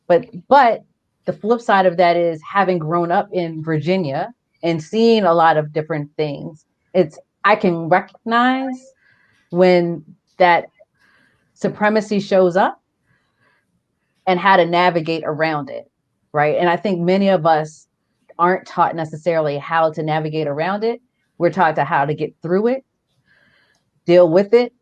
But the flip side of that is, having grown up in Virginia and seeing a lot of different things, I can recognize when that supremacy shows up and how to navigate around it, right? And I think many of us aren't taught necessarily how to navigate around it. We're taught how to get through it, deal with it,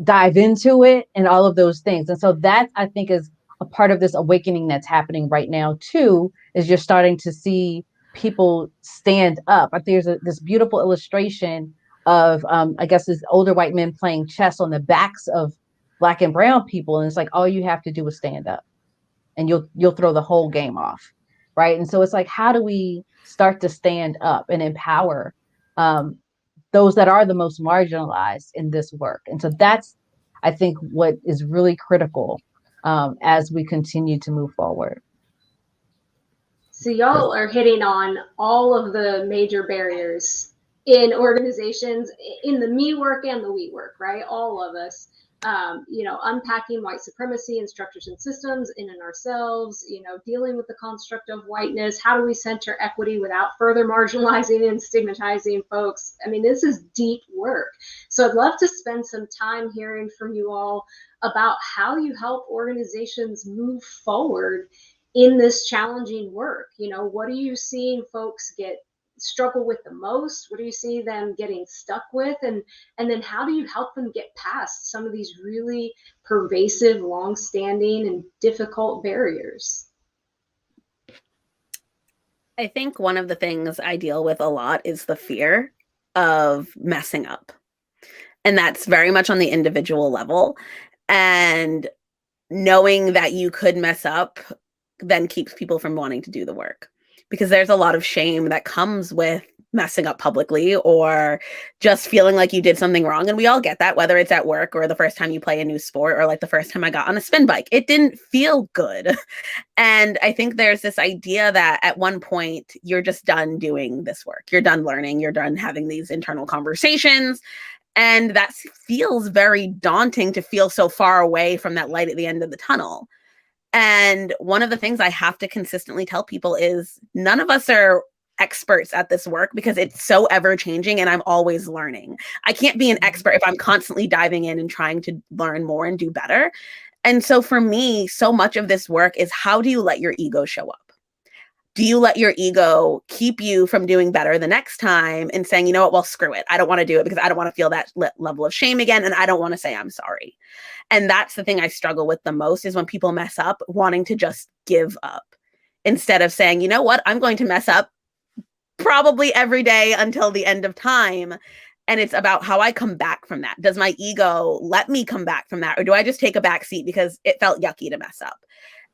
dive into it, and all of those things. And so that, I think, is a part of this awakening that's happening right now too, is you're starting to see people stand up. I think there's this beautiful illustration of, I guess, these older white men playing chess on the backs of Black and brown people. And it's like, all you have to do is stand up and you'll throw the whole game off. Right. And so it's like, how do we start to stand up and empower those that are the most marginalized in this work? And so that's, I think, what is really critical as we continue to move forward. So y'all are hitting on all of the major barriers in organizations, in the me work and the we work, right? All of us. Unpacking white supremacy and structures and systems in and ourselves, dealing with the construct of whiteness. How do we center equity without further marginalizing and stigmatizing folks? I mean, this is deep work. So I'd love to spend some time hearing from you all about how you help organizations move forward in this challenging work. What are you seeing folks struggle with the most? What do you see them getting stuck with? And then how do you help them get past some of these really pervasive, long-standing, and difficult barriers? I think one of the things I deal with a lot is the fear of messing up. And that's very much on the individual level. And knowing that you could mess up then keeps people from wanting to do the work, because there's a lot of shame that comes with messing up publicly or just feeling like you did something wrong. And we all get that, whether it's at work or the first time you play a new sport or like the first time I got on a spin bike. It didn't feel good. And I think there's this idea that at one point you're just done doing this work. You're done learning. You're done having these internal conversations. And that feels very daunting to feel so far away from that light at the end of the tunnel. And one of the things I have to consistently tell people is none of us are experts at this work because it's so ever changing and I'm always learning. I can't be an expert if I'm constantly diving in and trying to learn more and do better. And so for me, so much of this work is how do you let your ego show up? Do you let your ego keep you from doing better the next time and saying, you know what, well, screw it. I don't want to do it because I don't want to feel that level of shame again. And I don't want to say I'm sorry. And that's the thing I struggle with the most is when people mess up, wanting to just give up instead of saying, you know what, I'm going to mess up probably every day until the end of time. And it's about how I come back from that. Does my ego let me come back from that? Or do I just take a back seat because it felt yucky to mess up?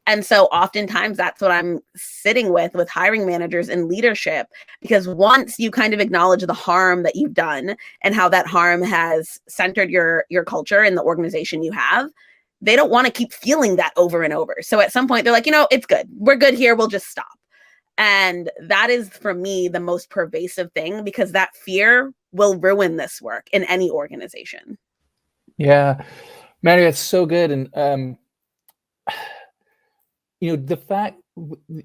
And so oftentimes that's what I'm sitting with hiring managers and leadership, because once you kind of acknowledge the harm that you've done and how that harm has centered your culture and the organization you have, they don't want to keep feeling that over and over. So at some point they're like, you know, it's good. We're good here. We'll just stop. And that is for me the most pervasive thing, because that fear will ruin this work in any organization. Yeah, Maddie, that's so good. And you know,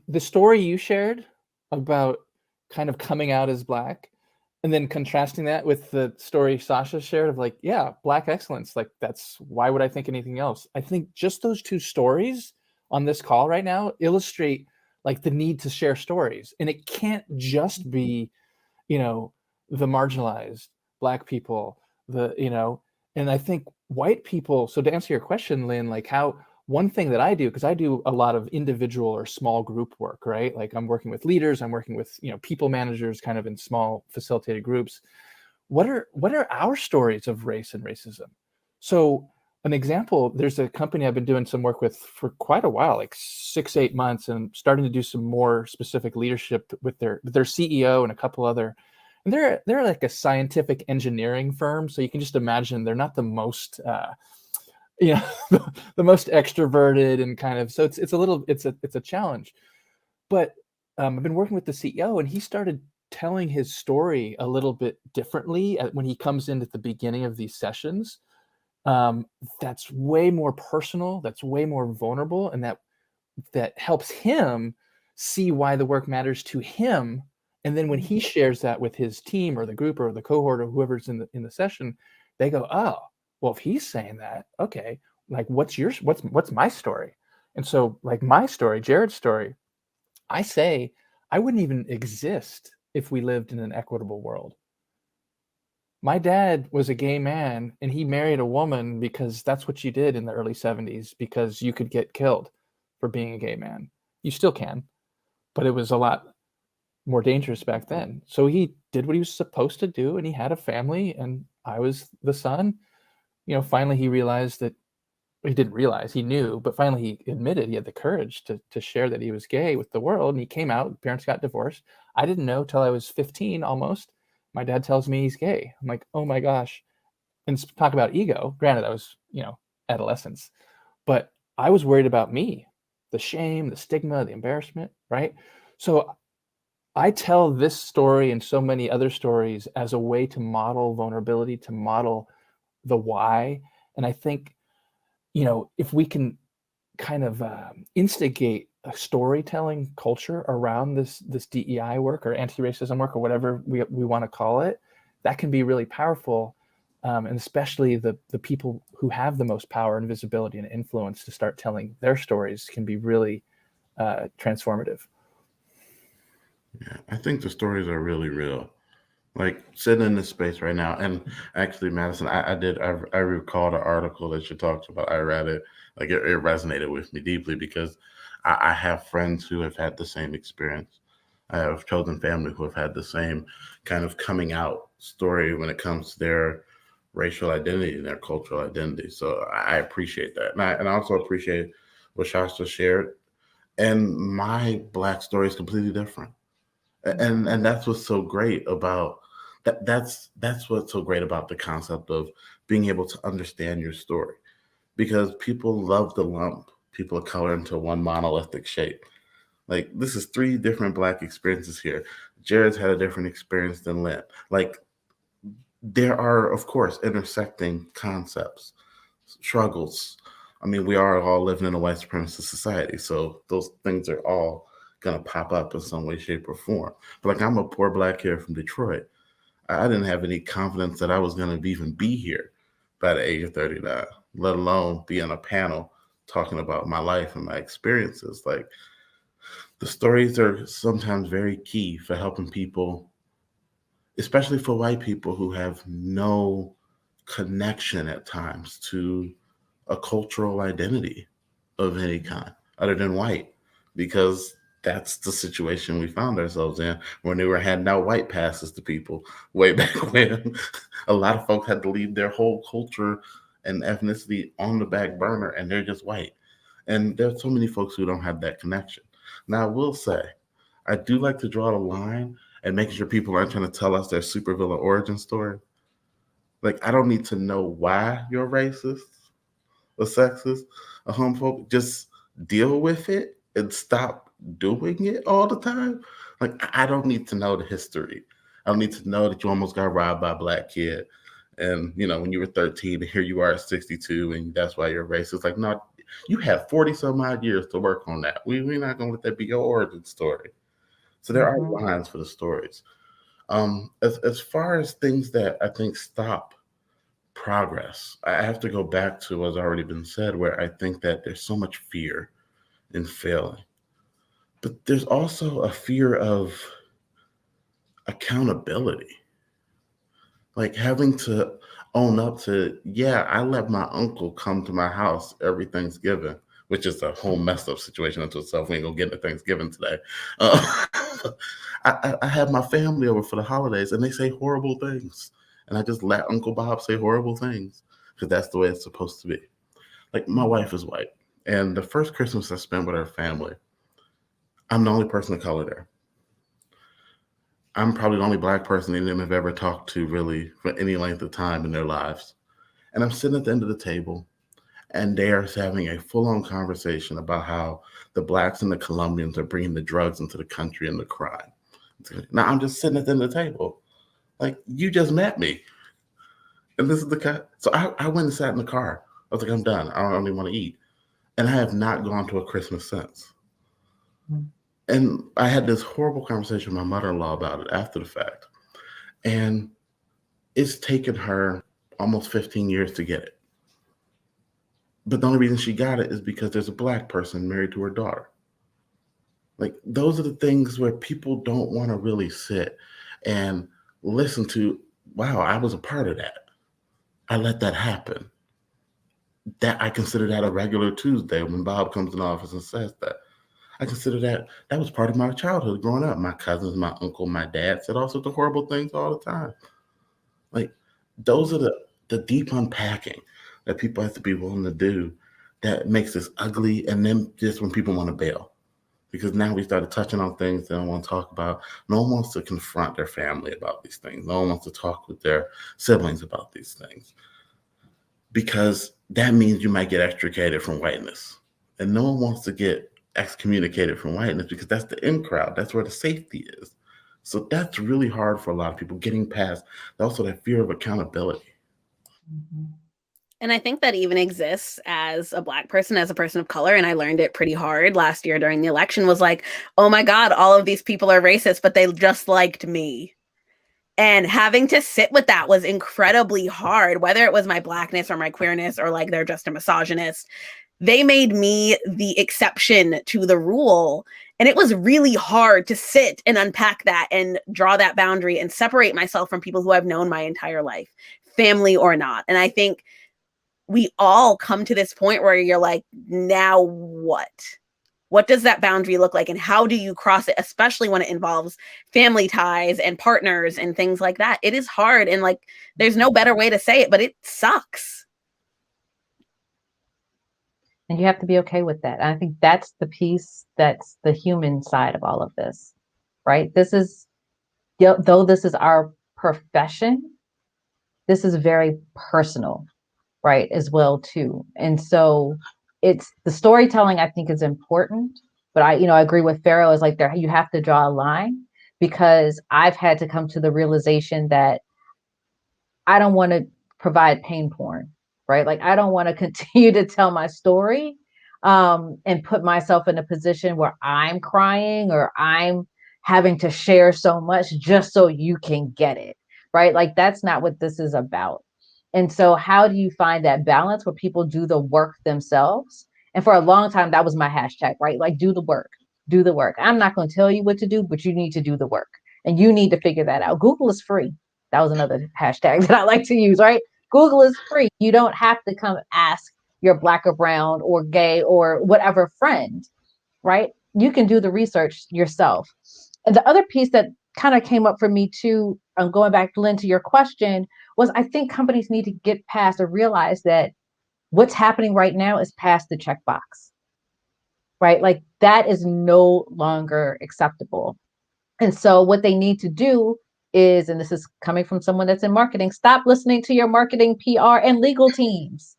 the story you shared about kind of coming out as Black and then contrasting that with the story Sasha shared of like, yeah, Black excellence, like that's, why would I think anything else? I think just those two stories on this call right now illustrate like the need to share stories. And it can't just be, you know, the marginalized Black people, and I think white people. So to answer your question, Lynn, like one thing that I do, because I do a lot of individual or small group work, right? Like I'm working with leaders, I'm working with, people managers kind of in small facilitated groups. What are our stories of race and racism? So an example, there's a company I've been doing some work with for quite a while, like 6-8 months, and starting to do some more specific leadership with their CEO and a couple other, and they're like a scientific engineering firm. So you can just imagine they're not the most, the most extroverted and kind of, so it's a challenge. But I've been working with the CEO, and he started telling his story a little bit differently when he comes in at the beginning of these sessions. That's way more personal, that's way more vulnerable, and that helps him see why the work matters to him. And then when he shares that with his team or the group or the cohort or whoever's in the session, they go, oh, well, if he's saying that, okay, like what's my story? And so like my story, Jared's story, I say I wouldn't even exist if we lived in an equitable world. My dad was a gay man, and he married a woman because that's what you did in the early 70s, because you could get killed for being a gay man. You still can, but it was a lot more dangerous back then. So he did what he was supposed to do, and he had a family, and I was the son. Finally he realized that, he didn't realize, he knew, but finally he admitted, he had the courage to share that he was gay with the world, and he came out. Parents got divorced. I didn't know till I was 15 almost. My dad tells me he's gay. I'm like, oh my gosh. And talk about ego. Granted, I was, adolescence, but I was worried about me, the shame, the stigma, the embarrassment, right? So I tell this story and so many other stories as a way to model vulnerability, to model the why. And I think, if we can kind of instigate a storytelling culture around this DEI work or anti-racism work or whatever we want to call it, that can be really powerful. And especially the people who have the most power and visibility and influence to start telling their stories can be really transformative. Yeah, I think the stories are really real. Like sitting in this space right now, and actually, Madison, I recalled an article that you talked about. I read it, like it resonated with me deeply because I have friends who have had the same experience. I have chosen family who have had the same kind of coming out story when it comes to their racial identity and their cultural identity. So I appreciate that, and I also appreciate what Shasta shared. And my Black story is completely different. And that's what's so great about that. That's what's so great about the concept of being able to understand your story, because people love to lump people of color into one monolithic shape. Like, this is three different Black experiences here. Jared's had a different experience than Lynn. Like, there are, of course, intersecting concepts, struggles. I mean, we are all living in a white supremacist society, so those things are all gonna pop up in some way, shape, or form. But like, I'm a poor Black kid from Detroit. I didn't have any confidence that I was gonna even be here by the age of 39, let alone be on a panel talking about my life and my experiences. Like, the stories are sometimes very key for helping people, especially for white people who have no connection at times to a cultural identity of any kind other than white, because that's the situation we found ourselves in when they were handing out white passes to people way back when. A lot of folks had to leave their whole culture and ethnicity on the back burner, and they're just white. And there's so many folks who don't have that connection. Now, I will say, I do like to draw the line and making sure people aren't trying to tell us their supervillain origin story. Like, I don't need to know why you're racist or sexist or homophobic. Just deal with it and stop doing it all the time. Like, I don't need to know the history. I don't need to know that you almost got robbed by a Black kid. And, when you were 13, and here you are at 62, and that's why you're racist. Like, no, you have 40 some odd years to work on that. We're not going to let that be your origin story. So there are lines for the stories. As far as things that I think stop progress, I have to go back to what's already been said, where I think that there's so much fear in failing. But there's also a fear of accountability. Like, having to own up to, yeah, I let my uncle come to my house every Thanksgiving, which is a whole messed up situation unto itself. We ain't gonna get into Thanksgiving today. I have my family over for the holidays, and they say horrible things. And I just let Uncle Bob say horrible things because that's the way it's supposed to be. Like, my wife is white, and the first Christmas I spent with her family, I'm the only person of color there. I'm probably the only Black person they have ever talked to really for any length of time in their lives. And I'm sitting at the end of the table, and they are having a full-on conversation about how the Blacks and the Colombians are bringing the drugs into the country and the crime. Now, I'm just sitting at the end of the table. Like, you just met me. And this is the cut. So I went and sat in the car. I was like, I'm done. I don't even want to eat. And I have not gone to a Christmas since. Mm-hmm. And I had this horrible conversation with my mother-in-law about it after the fact. And it's taken her almost 15 years to get it. But the only reason she got it is because there's a Black person married to her daughter. Like, those are the things where people don't want to really sit and listen to, wow, I was a part of that. I let that happen. That I consider that a regular Tuesday when Bob comes in the office and says that. I consider that was part of my childhood growing up. My cousins, my uncle, my dad said all sorts of horrible things all the time. Like, those are the deep unpacking that people have to be willing to do that makes this ugly. And then just when people want to bail, because now we started touching on things they don't want to talk about. No one wants to confront their family about these things. No one wants to talk with their siblings about these things, because that means you might get extricated from whiteness. And no one wants to get excommunicated from whiteness because that's the in crowd. That's where the safety is. So that's really hard for a lot of people, getting past also that fear of accountability. Mm-hmm. And I think that even exists as a Black person, as a person of color. And I learned it pretty hard last year during the election, was like, oh my God, all of these people are racist, but they just liked me. And having to sit with that was incredibly hard, whether it was my Blackness or my queerness or like they're just a misogynist. They made me the exception to the rule. And it was really hard to sit and unpack that and draw that boundary and separate myself from people who I've known my entire life, family or not. And I think we all come to this point where you're like, now what? What does that boundary look like? And how do you cross it, especially when it involves family ties and partners and things like that? It is hard. And like, there's no better way to say it, but it sucks. And you have to be okay with that. I think that's the piece that's the human side of all of this. right? Though this is our profession, this is very personal, right, as well too. And so it's the storytelling, I think, is important, but I agree with Farrel, is like, there you have to draw a line, because I've had to come to the realization that I don't want to provide pain porn, right? Like, I don't want to continue to tell my story, and put myself in a position where I'm crying or I'm having to share so much just so you can get it, right? Like, that's not what this is about. And so how do you find that balance where people do the work themselves? And for a long time, that was my hashtag, right? Like, do the work, do the work. I'm not going to tell you what to do, but you need to do the work, and you need to figure that out. Google is free. That was another hashtag that I like to use, right? Google is free. You don't have to come ask your Black or brown or gay or whatever friend, right? You can do the research yourself. And the other piece that kind of came up for me too, going back, Lynn, to your question, was I think companies need to get past or realize that what's happening right now is past the checkbox, right? Like, that is no longer acceptable. And so what they need to do is, and this is coming from someone that's in marketing, stop listening to your marketing, PR, and legal teams.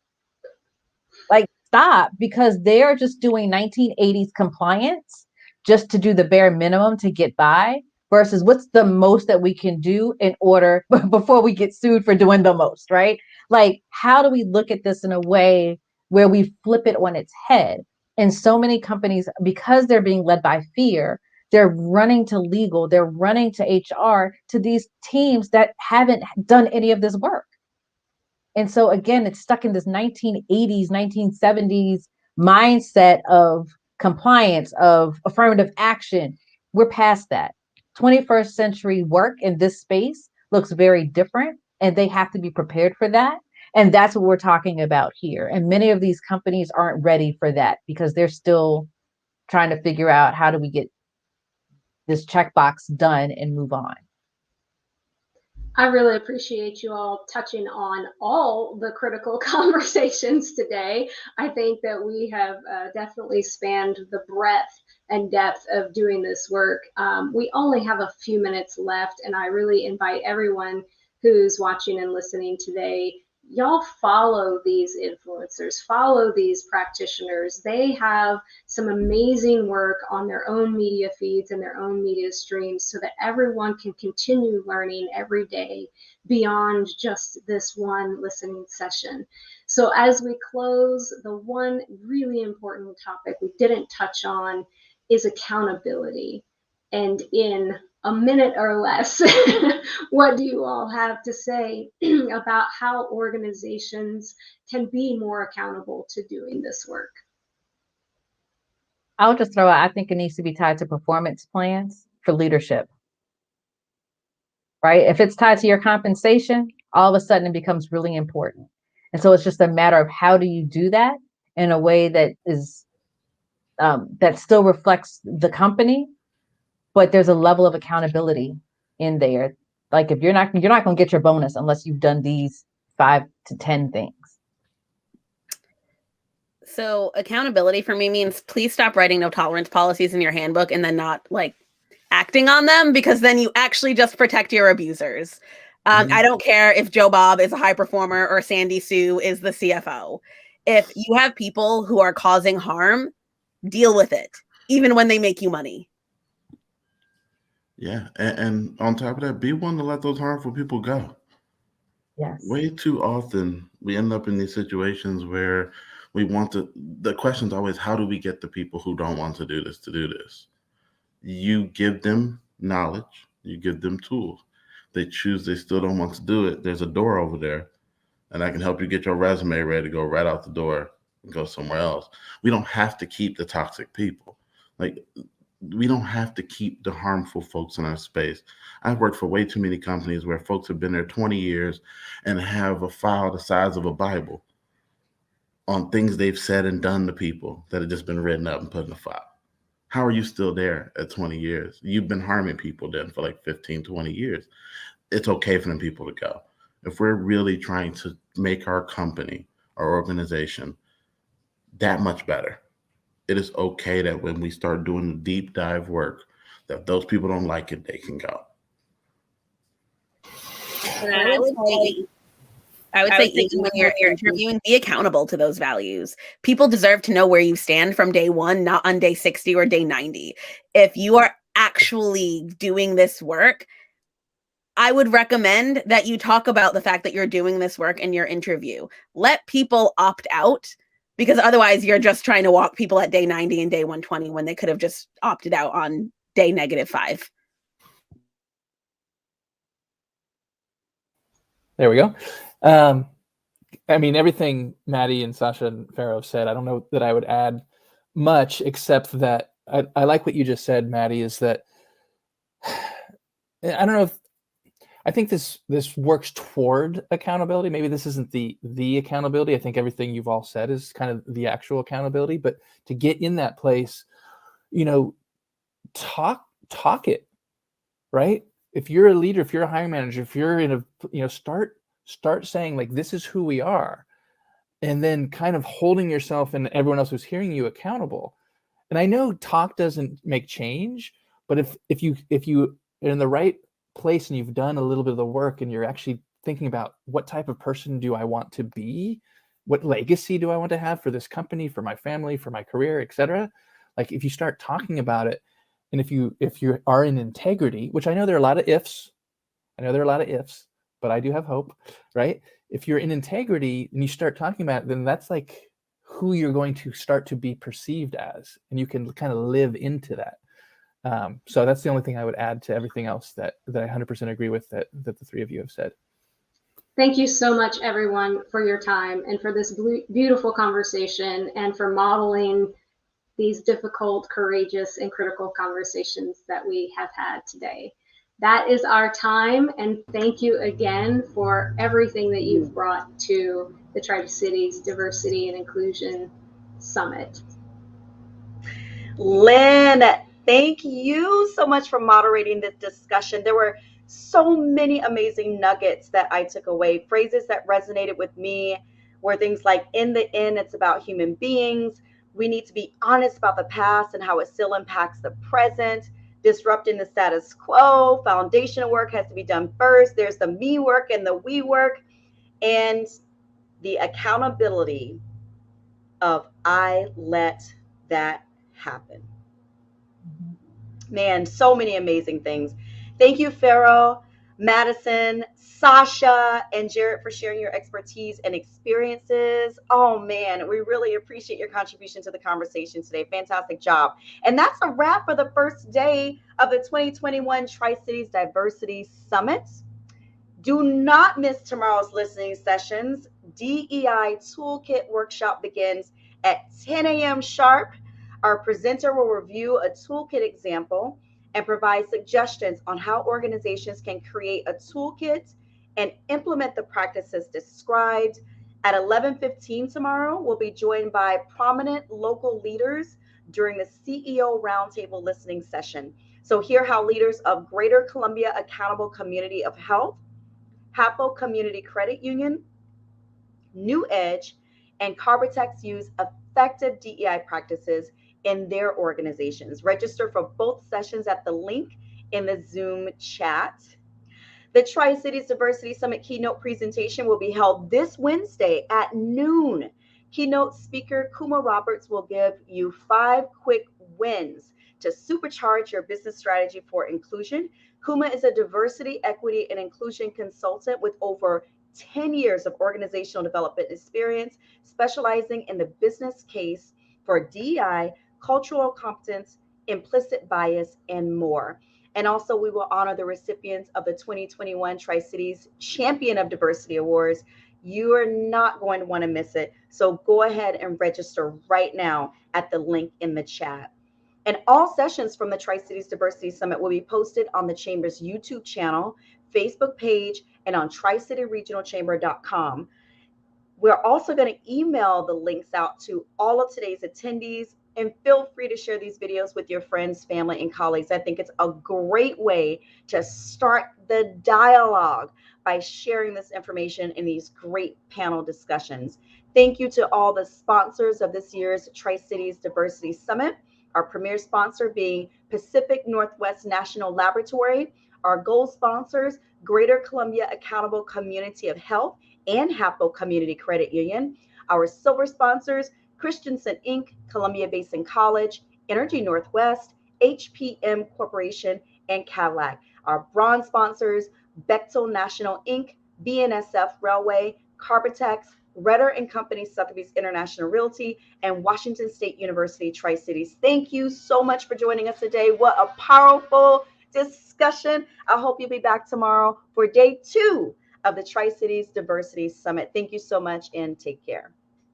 Like, stop, because they're just doing 1980s compliance just to do the bare minimum to get by, versus what's the most that we can do in order before we get sued for doing the most, right? Like, how do we look at this in a way where we flip it on its head? And so many companies, because they're being led by fear, they're running to legal, they're running to HR, to these teams that haven't done any of this work. And so again, it's stuck in this 1980s, 1970s mindset of compliance, of affirmative action. We're past that. 21st century work in this space looks very different, and they have to be prepared for that. And that's what we're talking about here. And many of these companies aren't ready for that, because they're still trying to figure out, how do we get this checkbox done and move on? I really appreciate you all touching on all the critical conversations today. I think that we have definitely spanned the breadth and depth of doing this work. We only have a few minutes left, and I really invite everyone who's watching and listening today, y'all follow these influencers, follow these practitioners. They have some amazing work on their own media feeds and their own media streams, so that everyone can continue learning every day beyond just this one listening session. So as we close, the one really important topic we didn't touch on is accountability. And in a minute or less, what do you all have to say about how organizations can be more accountable to doing this work? I'll just throw out, I think it needs to be tied to performance plans for leadership, right? If it's tied to your compensation, all of a sudden it becomes really important. And so it's just a matter of, how do you do that in a way that is that still reflects the company, but there's a level of accountability in there. Like, if you're not going to get your bonus unless you've done these 5 to 10 things. So accountability for me means, please stop writing no tolerance policies in your handbook and then not like acting on them, because then you actually just protect your abusers. I don't care if Joe Bob is a high performer or Sandy Sue is the CFO. If you have people who are causing harm, deal with it, even when they make you money. Yeah. And on top of that, be one to let those harmful people go. Yes. Way too often we end up in these situations where the question's always, how do we get the people who don't want to do this to do this? You give them knowledge, you give them tools. They choose, they still don't want to do it. There's a door over there, and I can help you get your resume ready to go right out the door and go somewhere else. We don't have to keep the toxic people. Like, we don't have to keep the harmful folks in our space. I've worked for way too many companies where folks have been there 20 years and have a file the size of a Bible on things they've said and done to people that have just been written up and put in a file. How are you still there at 20 years? You've been harming people then for like 15, 20 years. It's okay for them people to go. If we're really trying to make our company, our organization, that much better, it is okay that when we start doing the deep dive work, If those people don't like it, they can go. And I would say even when you're interviewing, be accountable to those values. People deserve to know where you stand from day one, not on day 60 or day 90. If you are actually doing this work, I would recommend that you talk about the fact that you're doing this work in your interview. Let people opt out, because otherwise you're just trying to walk people at day 90 and day 120 when they could have just opted out on day -5. There we go. I mean, everything Maddie and Sasha and Farrel said, I don't know that I would add much, except that I like what you just said, Maddie, is that I don't know if I think this works toward accountability. Maybe this isn't the accountability. I think everything you've all said is kind of the actual accountability, but to get in that place, talk it, right? If you're a leader, if you're a hiring manager, if you're in a, start saying, like, this is who we are, and then kind of holding yourself and everyone else who's hearing you accountable. And I know talk doesn't make change, but if you are in the right place and you've done a little bit of the work and you're actually thinking about what type of person do I want to be, what legacy do I want to have for this company, for my family, for my career, etc. Like, if you start talking about it, and if you are in integrity, which I know there are a lot of ifs, but I do have hope, right? If you're in integrity and you start talking about it, then that's like who you're going to start to be perceived as, and you can kind of live into that. So that's the only thing I would add to everything else that I 100% agree with that the three of you have said. Thank you so much, everyone, for your time and for this beautiful conversation, and for modeling these difficult, courageous, and critical conversations that we have had today. That is our time, and thank you again for everything that you've brought to the Tri-Cities Diversity and Inclusion Summit. Lynn, thank you so much for moderating this discussion. There were so many amazing nuggets that I took away. Phrases that resonated with me were things like, in the end, it's about human beings. We need to be honest about the past and how it still impacts the present. Disrupting the status quo. Foundational work has to be done first. There's the me work and the we work. And the accountability of I let that happen. Man, so many amazing things. Thank you, Farrel, Madison, Sasha, and Jared for sharing your expertise and experiences. Oh man, we really appreciate your contribution to the conversation today. Fantastic job. And that's a wrap for the first day of the 2021 Tri-Cities Diversity Summit. Do not miss tomorrow's listening sessions. DEI Toolkit Workshop begins at 10 a.m. sharp. Our presenter will review a toolkit example and provide suggestions on how organizations can create a toolkit and implement the practices described. At 11:15 tomorrow, we'll be joined by prominent local leaders during the CEO Roundtable listening session. So hear how leaders of Greater Columbia Accountable Community of Health, Hapo Community Credit Union, New Edge, and Carbotex use effective DEI practices in their organizations. Register for both sessions at the link in the Zoom chat. The Tri-Cities Diversity Summit keynote presentation will be held this Wednesday at noon. Keynote speaker Kuma Roberts will give you 5 quick wins to supercharge your business strategy for inclusion. Kuma is a diversity, equity, and inclusion consultant with over 10 years of organizational development experience, specializing in the business case for DEI, cultural competence, implicit bias, and more. And also, we will honor the recipients of the 2021 Tri-Cities Champion of Diversity Awards. You are not going to want to miss it. So go ahead and register right now at the link in the chat. And all sessions from the Tri-Cities Diversity Summit will be posted on the Chamber's YouTube channel, Facebook page, and on tricityregionalchamber.com. We're also going to email the links out to all of today's attendees, and feel free to share these videos with your friends, family, and colleagues. I think it's a great way to start the dialogue by sharing this information in these great panel discussions. Thank you to all the sponsors of this year's Tri-Cities Diversity Summit. Our premier sponsor being Pacific Northwest National Laboratory. Our gold sponsors, Greater Columbia Accountable Community of Health and HAPO Community Credit Union. Our silver sponsors, Christensen Inc., Columbia Basin College, Energy Northwest, HPM Corporation, and Cadillac. Our bronze sponsors, Bechtel National Inc., BNSF Railway, Carbotex, Redder and Company, Sotheby's International Realty, and Washington State University Tri-Cities. Thank you so much for joining us today. What a powerful discussion. I hope you'll be back tomorrow for day 2 of the Tri-Cities Diversity Summit. Thank you so much and take care.